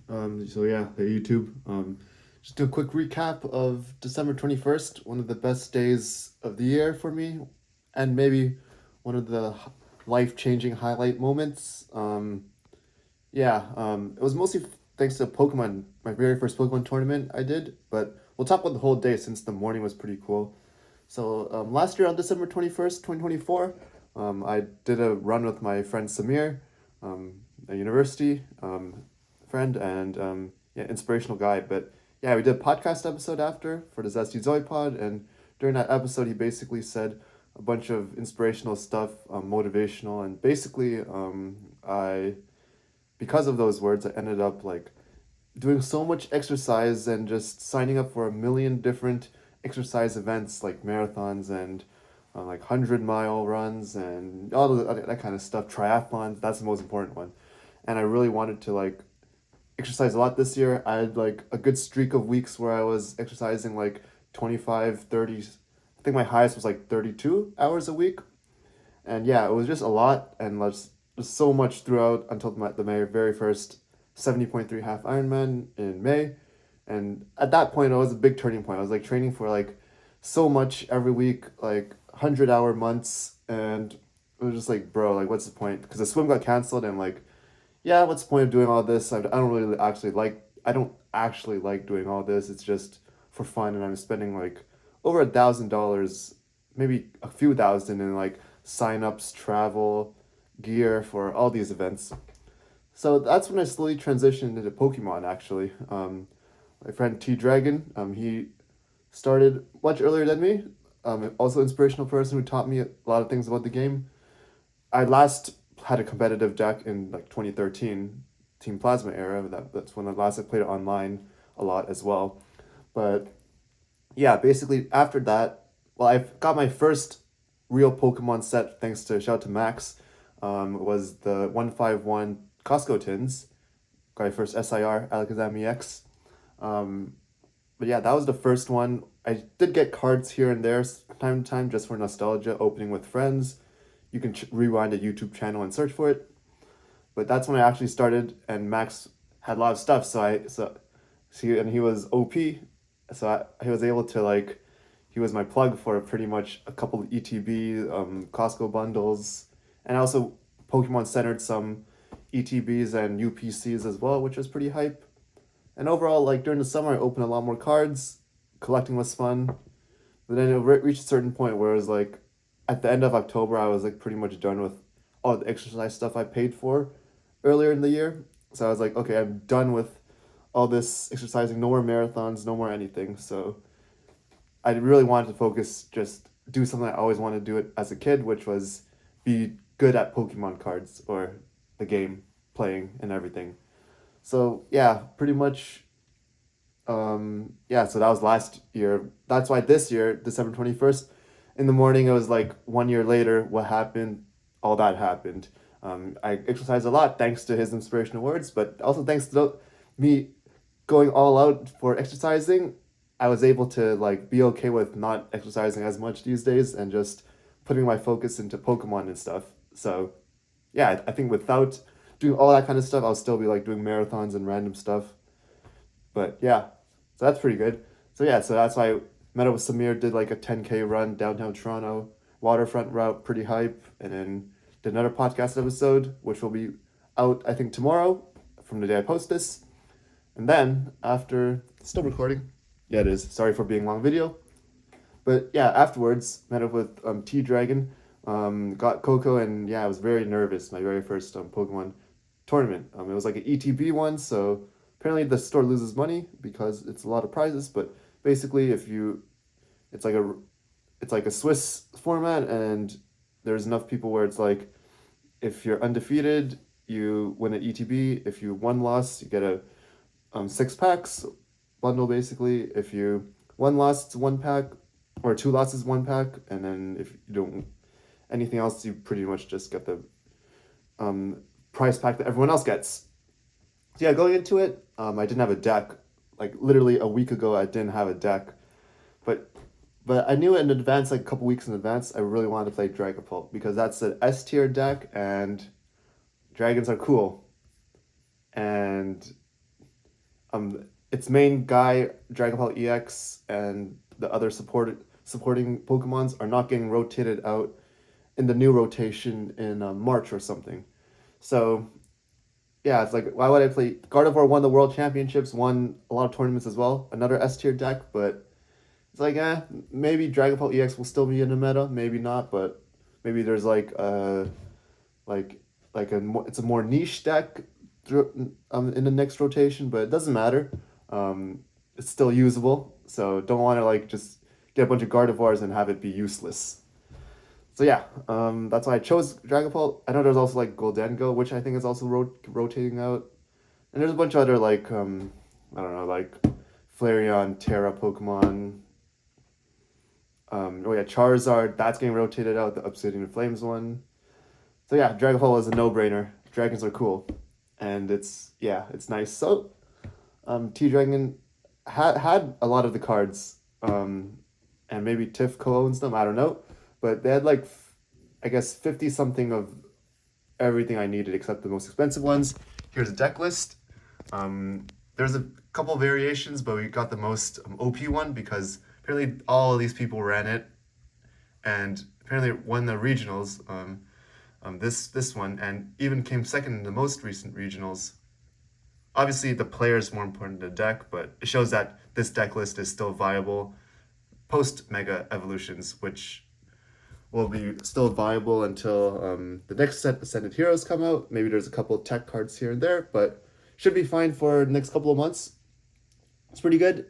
So yeah, hey YouTube. Just do a quick recap of December 21st, one of the best days of the year for me, and maybe one of the life-changing highlight moments. It was mostly thanks to Pokemon, my very first Pokemon tournament I did, but we'll talk about the whole day since the morning was pretty cool. So last year on December 21st, 2024, I did a run with my friend Samir, a university friend and yeah, inspirational guy. But yeah, we did a podcast episode after for the Zesty Zoe Pod, and during that episode, he basically said a bunch of inspirational stuff, motivational, and basically, I because of those words, I ended up like doing so much exercise and just signing up for a million different exercise events like marathons and like 100-mile runs and all that kind of stuff, triathlons. That's the most important one. And I really wanted to like exercise a lot this year. I had like a good streak of weeks where I was exercising like 25, 30. I think my highest was like 32 hours a week. And yeah, it was just a lot and just so much throughout until the very first 70.3 half Ironman in May. And at that point, it was a big turning point. I was like training for like so much every week, like 100-hour months. And it was just like, bro, like, what's the point? Because the swim got canceled and like, yeah, what's the point of doing all this? I don't actually like doing all this. It's just for fun. And I'm spending like over $1,000, maybe a few thousand in like signups, travel, gear for all these events. So that's when I slowly transitioned into Pokemon. Actually, my friend T Dragon, he started much earlier than me. Also inspirational person who taught me a lot of things about the game. I last had a competitive deck in like 2013, Team Plasma era. That's when I last I played it online a lot as well. But yeah, basically after that, well, I got my first real Pokemon set thanks to shout out to Max. Was the 151 Costco tins. Got my first SIR Alakazam EX. Um, but yeah, that was the first one. I did get cards here and there time to time just for nostalgia, opening with friends. You can rewind a YouTube channel and search for it. But that's when I actually started, and Max had a lot of stuff. And he was OP, he was able to like, he was my plug for pretty much a couple of ETB, Costco bundles, and also Pokemon centered some ETBs and UPCs as well, which was pretty hype. And overall, like during the summer, I opened a lot more cards. Collecting was fun, but then it reached a certain point where it was like, at the end of October, I was like pretty much done with all the exercise stuff I paid for earlier in the year. So I was like, okay, I'm done with all this exercising. No more marathons, no more anything. So I really wanted to focus, just do something I always wanted to do it as a kid, which was be good at Pokemon cards or the game, playing and everything. So yeah, pretty much yeah, so that was last year. That's why this year, December 21st, in the morning, it was like 1 year later, what happened? All that happened. I exercised a lot thanks to his inspirational words, but also thanks to me going all out for exercising. I was able to like be okay with not exercising as much these days and just putting my focus into Pokemon and stuff. So yeah, I think without doing all that kind of stuff, I'll still be like doing marathons and random stuff. But yeah, so that's pretty good. So yeah, so that's why I met up with Samir, did like a 10K run downtown Toronto, waterfront route, pretty hype, and then did another podcast episode, which will be out, I think, tomorrow from the day I post this. And then after, still recording. Yeah, it is. Sorry for being long video. But yeah, afterwards, met up with T Dragon, got Coco, and yeah, I was very nervous. My very first Pokemon tournament. It was like an ETB one, so apparently the store loses money because it's a lot of prizes. But basically, if you, it's like a, it's like a Swiss format, and there's enough people where it's like, if you're undefeated, you win an ETB. If you one loss, you get a 6 packs bundle basically. If you one loss, it's 1 pack, or 2 losses, 1 pack, and then if you don't anything else, you pretty much just get the um, prize pack that everyone else gets. So yeah, going into it, I didn't have a deck. Like literally a week ago, I didn't have a deck, but I knew in advance, like a couple weeks in advance, I really wanted to play Dragapult because that's an S tier deck and dragons are cool. And its main guy, Dragon Ball EX, and the other supporting Pokemons are not getting rotated out in the new rotation in March or something. So yeah, it's like why would I play Gardevoir won the World Championships, won a lot of tournaments as well, another S tier deck, but it's like maybe Dragon Ball EX will still be in the meta, maybe not, but maybe there's like it's a more niche deck in the next rotation, but it doesn't matter. It's still usable, so don't want to like just get a bunch of Gardevoirs and have it be useless. So yeah, that's why I chose Dragon Ball. I know there's also like Goldengo, which I think is also rotating out, and there's a bunch of other like I don't know, like Flareon, Terra Pokemon. Oh yeah, Charizard. That's getting rotated out. The Obsidian Flames one. So yeah, Dragon Ball is a no-brainer. Dragons are cool, and it's nice. So T Dragon had a lot of the cards, and maybe Tiff co-owns them. I don't know, but they had like I guess 50 something of everything I needed except the most expensive ones. Here's a deck list. There's a couple variations, but we got the most OP one because apparently all of these people ran it, and apparently won the regionals. This one, and even came second in the most recent regionals. Obviously, the player is more important than the deck, but it shows that this deck list is still viable post Mega Evolutions, which will be still viable until the next set Ascended Heroes come out. Maybe there's a couple of tech cards here and there, but should be fine for the next couple of months. It's pretty good,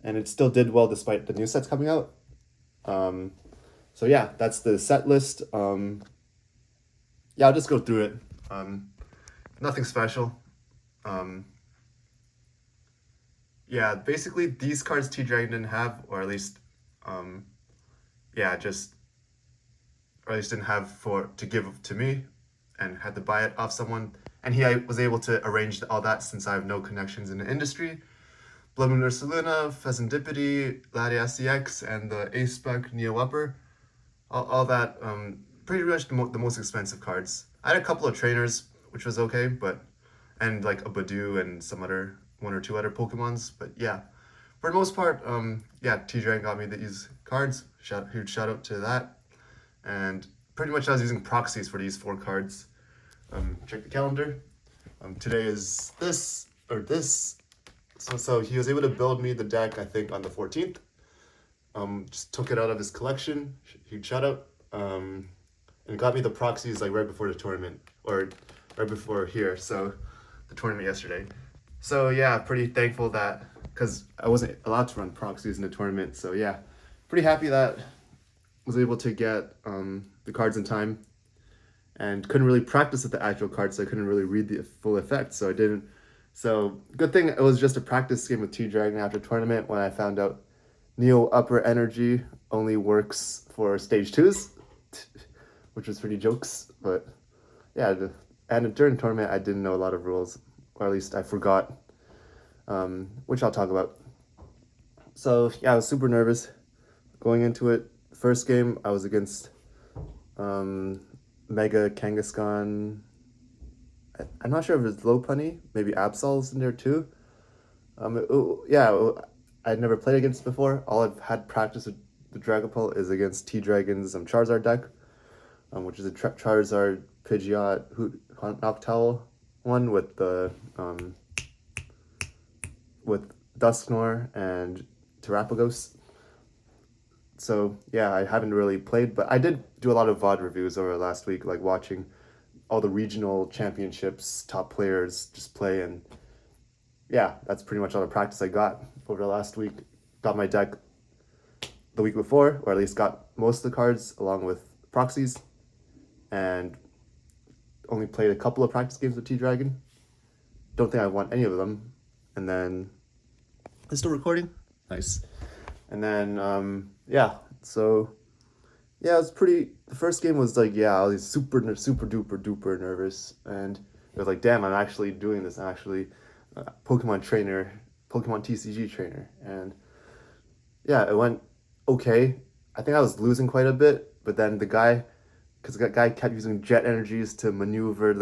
and it still did well despite the new sets coming out. So yeah, that's the set list. Yeah, I'll just go through it. Nothing special. Yeah, basically these cards T Dragon didn't have, or at least, yeah, just or at least didn't have for to give to me, and had to buy it off someone. And I was able to arrange all that since I have no connections in the industry. Blood Moon Ursaluna, Pheasantipede, Latias EX, and the Ace Spec Neo Upper. All that, pretty much the most expensive cards. I had a couple of trainers, which was okay, and like a Badoo and some other one or two other Pokemons, but yeah. For the most part, yeah, T-Dragon got me these cards. Huge shout out to that. And pretty much I was using proxies for these 4 cards. Check the calendar. Today is this, or this. So he was able to build me the deck, I think, on the 14th. Just took it out of his collection. Huge shout out. And got me the proxies like right before the tournament, or right before here. So the tournament yesterday. So yeah, pretty thankful that because I wasn't allowed to run proxies in the tournament. So yeah, pretty happy that I was able to get the cards in time, and couldn't really practice with the actual cards, so I couldn't really read the full effect. So I didn't. So good thing it was just a practice game with T Dragon after tournament when I found out Neo Upper Energy only works for stage 2s, which was pretty jokes. But yeah, and during tournament I didn't know a lot of rules, or at least I forgot, which I'll talk about. So yeah, I was super nervous going into it. First game I was against Mega Kangaskhan. I'm not sure if it's Lopunny, maybe Absol's in there too. Yeah, I'd never played against before. All I've had practice with the Dragapult is against T Dragon's Charizard deck, which is a Charizard, Pidgeot, Noctowl one with the with Dusknoir and Terapagos. So yeah, I haven't really played, but I did do a lot of VOD reviews over last week, like watching all the regional championships, top players just play, and yeah, that's pretty much all the practice I got over the last week. Got my deck the week before, or at least got most of the cards along with proxies, and only played a couple of practice games with T Dragon. Don't think I won any of them, and then it's still recording. Nice. And then yeah, so yeah, it was pretty. The first game was like, yeah, I was super duper nervous, and it was like, damn, I'm actually doing this. I'm actually a Pokemon trainer, Pokemon TCG trainer, and yeah, it went okay. I think I was losing quite a bit, but then because the guy kept using jet energies to maneuver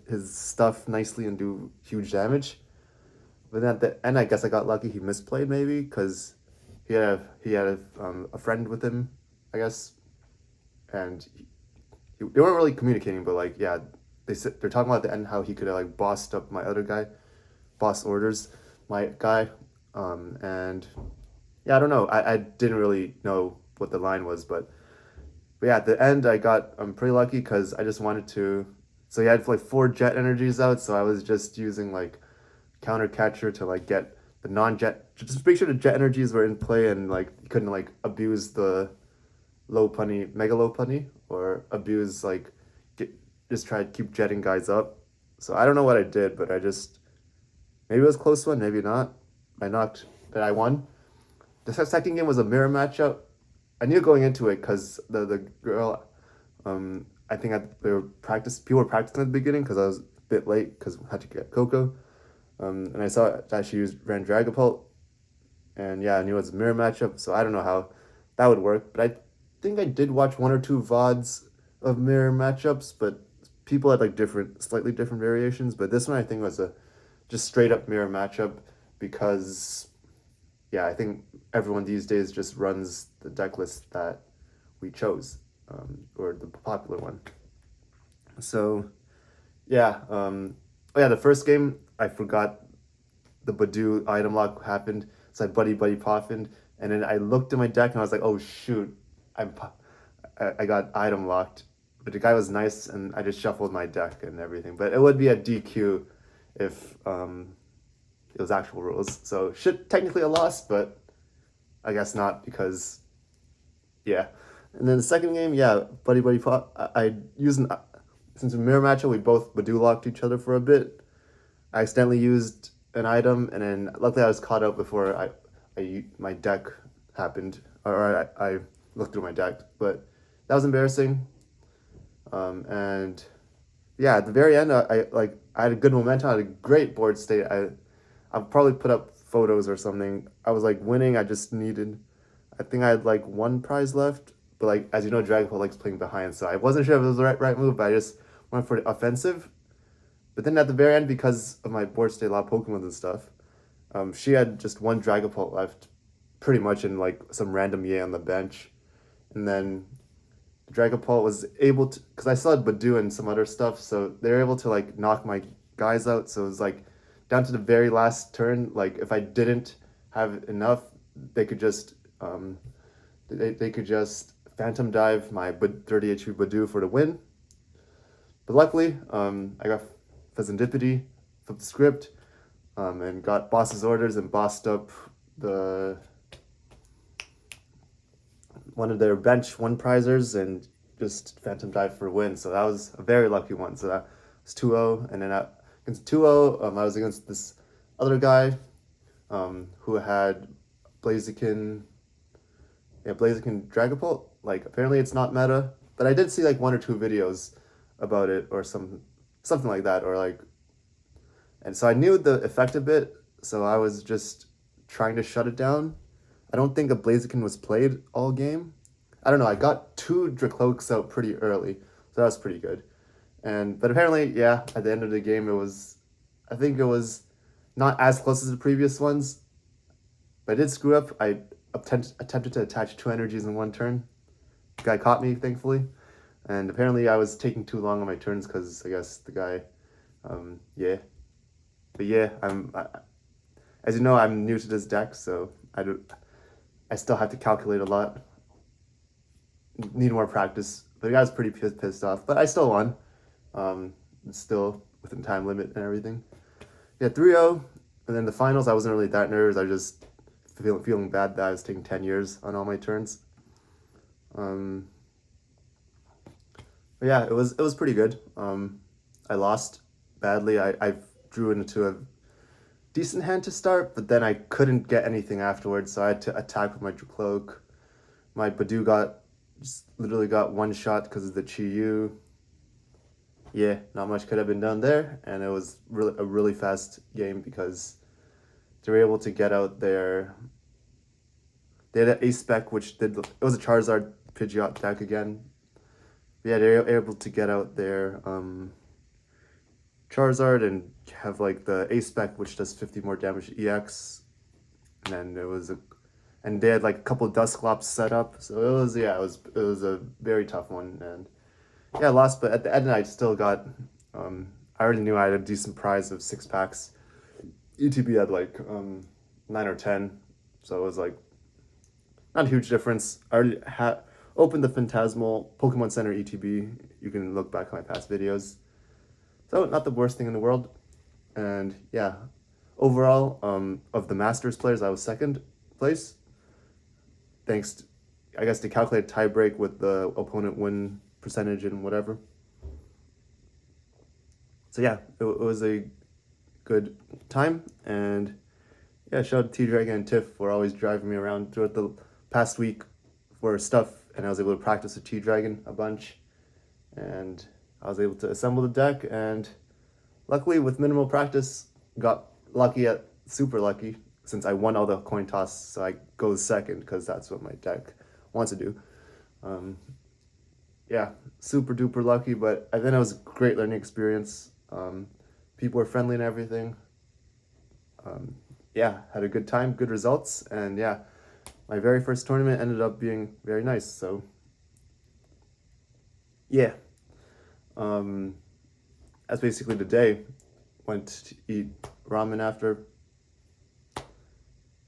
his stuff nicely and do huge damage. But then at the end, I guess I got lucky. He misplayed maybe because he had a friend with him, I guess, and they weren't really communicating. But like, yeah, they're talking about at the end how he could have like bossed up my other guy, boss orders my guy, and yeah, I don't know. I didn't really know what the line was, but yeah, at the end I'm pretty lucky because I just wanted to. So he had like four jet energies out, so I was just using like counter catcher to like get the non-jet, just make sure the jet energies were in play and like you couldn't like abuse the low punny, mega low punny, or abuse like get, just try to keep jetting guys up. So I don't know what I did, but I just maybe it was a close one, maybe not. I won. The second game was a mirror matchup. I knew going into it because the girl, I think people were practicing at the beginning because I was a bit late because I had to get Coco. And I saw that ran Dragapult, and yeah, I knew it was a mirror matchup, so I don't know how that would work. But I think I did watch one or two VODs of mirror matchups, but people had like slightly different variations. But this one I think was a just straight up mirror matchup because yeah, I think everyone these days just runs the deck list that we chose, or the popular one. So yeah, oh yeah, the first game I forgot the Badoo item lock happened, so I buddy poffined, and then I looked at my deck and I was like, oh shoot, I got item locked, but the guy was nice and I just shuffled my deck and everything. But it would be a DQ if it was actual rules. So shit, technically a loss, but I guess not because yeah. And then the second game, yeah, buddy pop. I used since a mirror matchup, we both Badoo locked each other for a bit. I accidentally used an item, and then luckily I was caught up before my deck happened, or I looked through my deck. But that was embarrassing. And yeah, at the very end, I had a good momentum. I had a great board state. I'll probably put up photos or something. I was like winning. I just needed. I think I had like one prize left, but like as you know, Dragapult likes playing behind, so I wasn't sure if it was the right move. But I just went for the offensive. But then at the very end, because of my board state, a lot of Pokemon and stuff, she had just one Dragapult left, pretty much in like some random Yay on the bench, and then Dragapult was able to, because I still had Badoo and some other stuff, so they were able to like knock my guys out. So it was like down to the very last turn. Like if I didn't have enough, they could just they could just Phantom Dive my 30 HP Badoo for the win. But luckily, I got Pheasantipity, flipped the script, and got boss's orders and bossed up the one of their bench one prizers and just Phantom Dive for a win. So that was a very lucky one. So that was 2-0. And then against 2-0, I was against this other guy who had Blaziken, Blaziken Dragapult. Like apparently it's not meta, but I did see like one or two videos about it or something like that, or like, and so I knew the effect a bit, so I was just trying to shut it down. I don't think a Blaziken was played all game. I don't know. I got two Dracloaks out pretty early, so that was pretty good. But apparently, yeah, at the end of the game, I think it was not as close as the previous ones, but I did screw up. I attempted to attach two energies in one turn. The guy caught me, thankfully, and apparently I was taking too long on my turns because I guess the guy, yeah. But yeah, as you know, I'm new to this deck, so I still have to calculate a lot. Need more practice. But the guy's pretty pissed off. But I still won. Still within time limit and everything. Yeah, 3-0. And then the finals, I wasn't really that nervous. I was just feeling bad that I was taking 10 years on all my turns. But yeah, it was pretty good. I lost badly. I drew into a decent hand to start, but then I couldn't get anything afterwards, so I had to attack with my Dracloak. My Badoo literally got one shot because of the Chi-Yu. Yeah, not much could have been done there, and it was a really fast game because they were able to get out their. They had an Ace Spec, it was a Charizard Pidgeot deck again. Yeah, they were able to get out their Charizard and have like the A spec, which does 50 more damage EX, and then and they had like a couple Dusclops set up, so it was a very tough one, and yeah, lost, but at the end I still got, I already knew I had a decent prize of 6 packs. ETB had like 9 or 10, so it was like not a huge difference. I already had opened the Phantasmal Pokemon Center ETB. You can look back at my past videos. So not the worst thing in the world. And yeah, overall, of the Masters players, I was second place. Thanks, I guess, to calculate tiebreak with the opponent win percentage and whatever. So yeah, it was a good time, and yeah, shout out to T-Dragon and Tiff for always driving me around throughout the past week for stuff, and I was able to practice with T-Dragon a bunch, and I was able to assemble the deck, and luckily with minimal practice, got lucky at super lucky, since I won all the coin toss, so I go second, because that's what my deck wants to do. Yeah, super duper lucky, but then it was a great learning experience. People were friendly and everything. Yeah, had a good time, good results, and yeah, my very first tournament ended up being very nice, so yeah. That's basically the day. Went to eat ramen after. Oh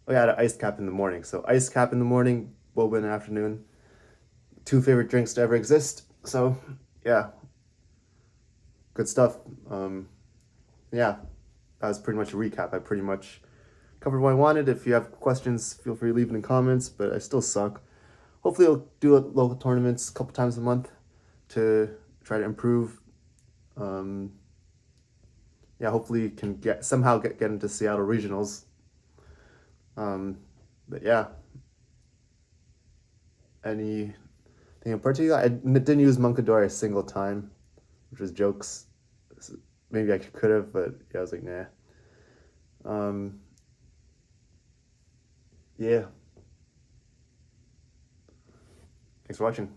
yeah, I had an iced cap in the morning, so iced cap in the morning, boba in the afternoon. 2 favorite drinks to ever exist, so yeah, good stuff. Yeah, that was pretty much a recap. I pretty much covered what I wanted. If you have questions, feel free to leave it in the comments, but I still suck. Hopefully I'll do local tournaments a couple times a month to try to improve. Yeah, hopefully can somehow get into Seattle regionals. But yeah, anything in particular? I didn't use Munkadori a single time, which was jokes. Maybe I could have, but yeah, I was like, nah. Yeah. Thanks for watching.